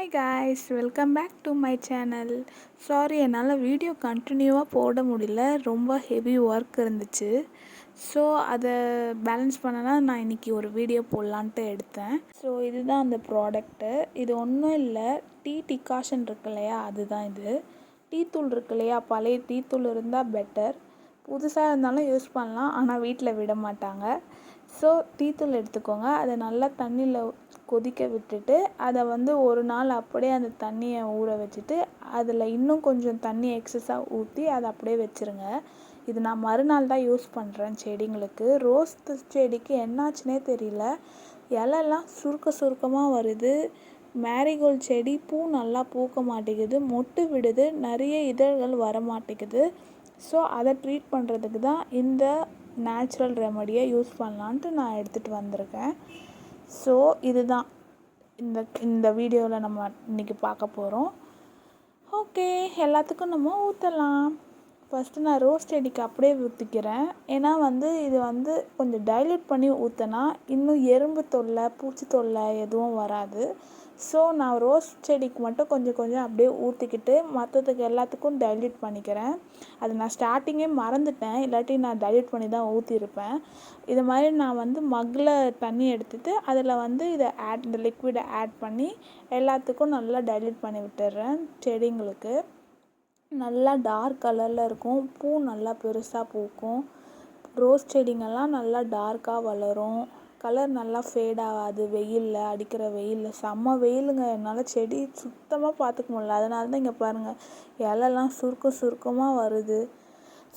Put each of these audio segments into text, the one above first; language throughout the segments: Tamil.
Hi guys, welcome back to my channel. Sorry, என்னால் வீடியோ கண்டினியூவாக போட முடியல. ரொம்ப ஹெவி ஒர்க் இருந்துச்சு. ஸோ அதை பேலன்ஸ் பண்ணனா நான் இன்றைக்கி ஒரு வீடியோ போடலான்ட்டு எடுத்தேன். ஸோ இதுதான் அந்த ப்ராடக்ட்டு. இது ஒன்றும் இல்லை, டீ டிகாஷன் இருக்கு இல்லையா, அதுதான் இது. டீ தூள் இருக்கு இல்லையா, பழைய டீ தூள் இருந்தால் பெட்டர். புதுசாக இருந்தாலும் யூஸ் பண்ணலாம், ஆனால் வீட்டில் விட மாட்டாங்க. ஸோ டீத்தூள் எடுத்துக்கோங்க. அதை நல்லா தண்ணியில் கொதிக்க விட்டுட்டு அதை ஒரு நாள் அப்படியே அந்த தண்ணியை ஊற வச்சுட்டு அதில் இன்னும் கொஞ்சம் தண்ணி எக்ஸஸாக ஊற்றி அதை அப்படியே வச்சுருங்க. இது நான் மறுநாள் தான் யூஸ் பண்ணுறேன் செடிங்களுக்கு. ரோஸ் செடிக்கு என்னாச்சுனே தெரியல, இலைலாம் சுருக்கமாக வருது. மேரிகோல்டு செடி பூ நல்லா பூக்க மாட்டேங்குது, மொட்டு விடுது, நிறைய இதழ்கள் வர மாட்டேங்குது. ஸோ அதை ட்ரீட் பண்ணுறதுக்கு தான் இந்த நேச்சுரல் ரெமடியை யூஸ் பண்ணலான்ட்டு நான் எடுத்துகிட்டு வந்திருக்கேன். ஸோ இதுதான் இந்த வீடியோவில் நம்ம இன்றைக்கி பார்க்க போகிறோம். ஓகே, எல்லாத்துக்கும் நம்ம ஊற்றலாம். ஃபஸ்ட்டு நான் ரோஸ் செடிக்கு அப்படியே ஊற்றிக்கிறேன். ஏன்னா இது கொஞ்சம் டைல்யூட் பண்ணி ஊற்றினா இன்னும் எறும்பு தொல்லை, பூச்சி தொல்லை எதுவும் வராது. ஸோ நான் ரோஸ் செடிக்கு மட்டும் கொஞ்சம் அப்படியே ஊற்றிக்கிட்டு மற்றதுக்கு எல்லாத்துக்கும் டைல்யூட் பண்ணிக்கிறேன். அது நான் ஸ்டார்டிங்கே மறந்துட்டேன், இல்லாட்டி நான் டைல்யூட் பண்ணி தான் ஊற்றிருப்பேன். இது மாதிரி நான் மக்கில் தண்ணி எடுத்துகிட்டு அதில் இந்த லிக்விடை ஆட் பண்ணி எல்லாத்துக்கும் நல்லா டைல்யூட் பண்ணி விட்டுடுறேன். செடிங்களுக்கு நல்லா டார்க் கலரில் இருக்கும், பூ நல்லா பெருசாக பூக்கும். ரோஸ் செடிங்கெல்லாம் நல்லா டார்க்காக வளரும், கலர் நல்லா ஃபேட் ஆகாது. வெயிலில் அடிக்கிற வெயிலில் செம்ம வெயிலுங்க, என்னால் செடி சுத்தமாக பார்த்துக்க முடியல. அதனால தான் இங்கே பாருங்கள், இலெல்லாம் சுருக்கமாக வருது.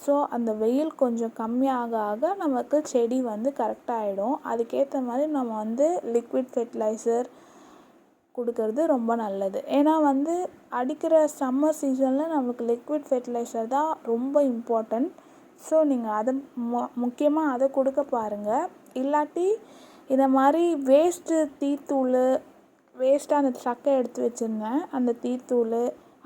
ஸோ அந்த வெயில் கொஞ்சம் கம்மியாக ஆக நமக்கு செடி கரெக்டாக ஆகிடும். அதுக்கேற்ற மாதிரி நம்ம லிக்விட் ஃபெர்டிலைசர் கொடுக்கறது ரொம்ப நல்லது. ஏன்னா அடிக்கிற சம்மர் சீசனில் நமக்கு லிக்விட் ஃபெர்டிலைசர் தான் ரொம்ப இம்பார்ட்டண்ட். ஸோ நீங்கள் அதை முக்கியமாக அதை கொடுக்க பாருங்கள். இல்லாட்டி இதை மாதிரி வேஸ்ட்டு டீத்தூள், வேஸ்ட்டாக அந்த சக்கை எடுத்து வச்சுருந்தேன், அந்த டீத்தூள்,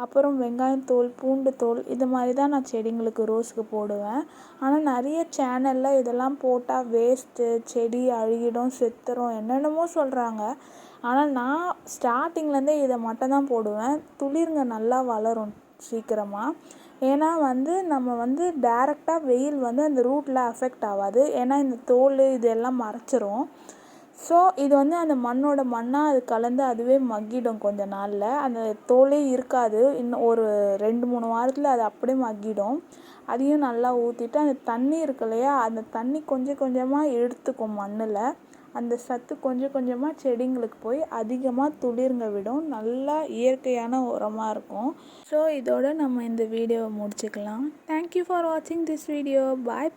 அப்புறம் வெங்காயத்தோல், பூண்டு தோல், இது மாதிரி தான் நான் செடிங்களுக்கு ரோஸுக்கு போடுவேன். ஆனால் நிறைய சேனலில் இதெல்லாம் போட்டால் வேஸ்ட்டு, செடி அழுகிடும், செத்துரும், என்னென்னமோ சொல்கிறாங்க. ஆனால் நான் ஸ்டார்டிங்லேருந்தே இதை மட்டும் தான் போடுவேன். துளிருங்க நல்லா வளரும் சீக்கிரமாக. ஏன்னா நம்ம டைரெக்டாக வெயில் அந்த ரூட்டில் அஃபெக்ட் ஆகாது. ஏன்னா இந்த தோல் இதெல்லாம் மறைச்சிரும். ஸோ இது அந்த மண்ணாக அது கலந்து அதுவே மக்கிடும். கொஞ்ச நாளில் அந்த தோலே இருக்காது, இன்னும் ஒரு 2-3 வாரத்தில் அது அப்படியே மக்கிடும். அதையும் நல்லா ஊற்றிட்டு அந்த தண்ணி இருக்கு இல்லையா, அந்த தண்ணி கொஞ்சமாக எடுத்துக்கும் மண்ணில். அந்த சத்து கொஞ்சமாக செடிங்களுக்கு போய் அதிகமாக துளிருங்க விடும். நல்லா இயற்கையான உரமாக இருக்கும். ஸோ இதோட நம்ம இந்த வீடியோவை முடிச்சுக்கலாம். தேங்க்யூ ஃபார் வாட்சிங் திஸ் வீடியோ. பாய்.